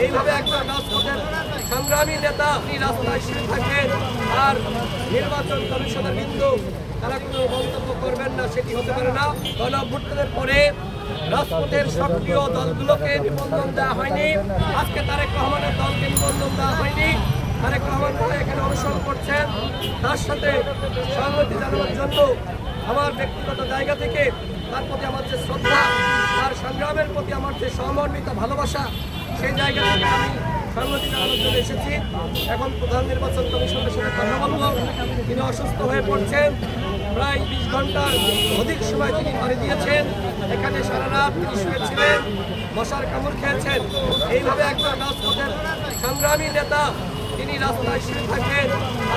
এইভাবে একজন রাজপথের সংগ্রামী নেতা রাস্তায় শুয়ে থাকেন আর নির্বাচন কমিশনের বিন্দু তারা কোনো মন্তব্য করবেন না, সেটি হতে পারে না। গণঅভ্যুত্থানের পরে রাজপথের সক্রিয় দলগুলোকে নিবন্ধন দেওয়া হয়নি, আজকে তারেক রহমানের দলকে নিবন্ধন দেওয়া হয়নি। তারেক রহমান এখানে অনুসরণ করছেন, তার সাথে সংহতি জানানোর জন্য আমার ব্যক্তিগত জায়গা থেকে তার প্রতি আমার যে শ্রদ্ধা, তার সংগ্রামের প্রতি আমার যে সমর্মিত ভালোবাসা, সেই জায়গা থেকে আমি সংহতি জানানোর জন্য এসেছি। এখন প্রধান নির্বাচন কমিশনের সাথে কথা বলব। তিনি অসুস্থ হয়ে পড়ছেন, প্রায় 20 ঘন্টার অধিক সময় তিনি পাড়ি দিয়েছেন। এখানে সারা রাত তিনি শুয়েছিলেন, মশার কামড় খেয়েছেন। এইভাবে একজন রাজপথের সংগ্রামী নেতা তিনি রাস্তায় শুয়ে থাকেন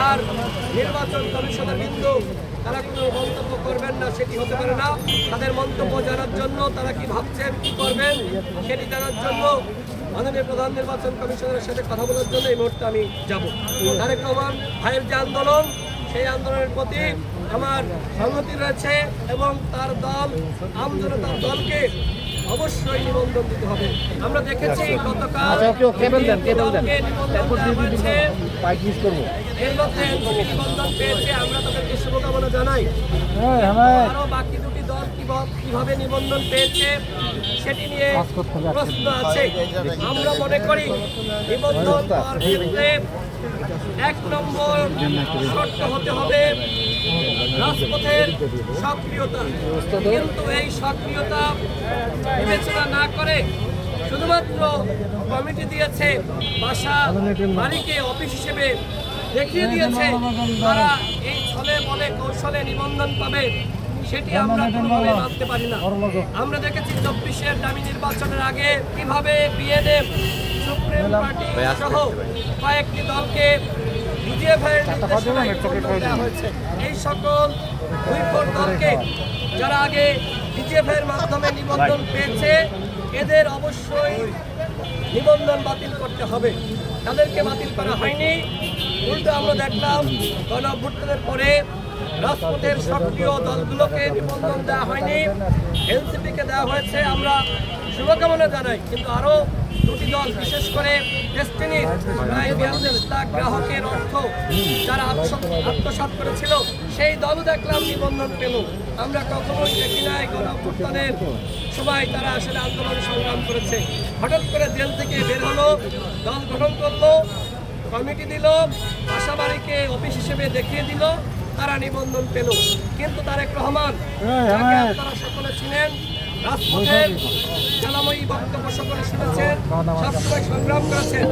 আর নির্বাচন কমিশনের বিন্দু তারা কোনো মন্তব্য করবেন না, সেটি হতে পারে না। তাদের মন্তব্য জানার জন্য, তারা কি ভাবছেন, কি করবেন, সেটি জানার জন্য মাননীয় প্রধান নির্বাচন কমিশনের সাথে কথা বলার জন্য এই মুহূর্তে আমি যাব। তারেক রহমান ভাইয়ের যে আন্দোলন, সেই আন্দোলনের প্রতি আমার সংহতি রয়েছে এবং তার দল আমজনতার দলকে অবশ্যই নিবন্ধন দিতে হবে। আমরা দেখেছি গতকাল এর মধ্যে নিবন্ধন পেয়েছে, আমরা তাদেরকে শুভকামনা জানাই। আরো বাকি দুটি দল কিভাবে নিবন্ধন পেয়েছে সেটি নিয়ে প্রশ্ন আছে। আমরা মনে করি নিবন্ধন পাওয়ার ক্ষেত্রে 1 নম্বর শর্ত হতে হবে রাজপথের সক্রিয়তা। কিন্তু এই সক্রিয়তা বিবেচনা না করে শুধুমাত্র কমিটি দিয়েছে, বাসা বাড়িকে অফিস হিসেবে দেখিয়ে দিয়েছে, তারা এই ছলে বলে কৌশলে নিবন্ধন পাবে, সেটি আমরা কোনোভাবে মানতে পারি না। আমরা দেখেছি 24-এর দামি নির্বাচনের আগে কিভাবে বিএনএফ, সুপ্রিম পার্টি সহ কয়েকটি দলকে এই সকল দুই দলকে যারা আগে ডিজিএফের মাধ্যমে নিবন্ধন পেয়েছে, এদের অবশ্যই নিবন্ধন বাতিল করতে হবে। তাদেরকে বাতিল করা হয়নি, উল্টো আমরা দেখলাম গণঅভ্যুত্থানের পরে রাজপথের সক্রিয় দলগুলোকে নিবন্ধন দেওয়া হয়নি, এনসিপিকে দেওয়া হয়েছে। আমরা শুভকামনা জানাই, কিন্তু আরও দুটি দল, বিশেষ করে ডেস্টিনির প্রায় 42 লাখ গ্রাহকের অর্থ যারা আত্মসাৎ করেছিল, সেই দলও দেখলাম নিবন্ধন পেল। আমরা কখনোই দেখি নাই গণঅভ্যুত্থানের সময় তারা আসলে আন্দোলন সংগ্রাম করেছে। হঠাৎ করে জেল থেকে বের হলো, দল গঠন করলো, কমিটি দিল, বাসাবাড়িকে অফিস হিসেবে দেখিয়ে দিল, তারা নিবন্ধন পেল। কিন্তু তারেক রহমান, তারা সকলে ছিলেন রাজপথের জ্বালাময়ী বক্তব্য সকলে শুনেছেন, সবসময় সংগ্রাম করেছেন।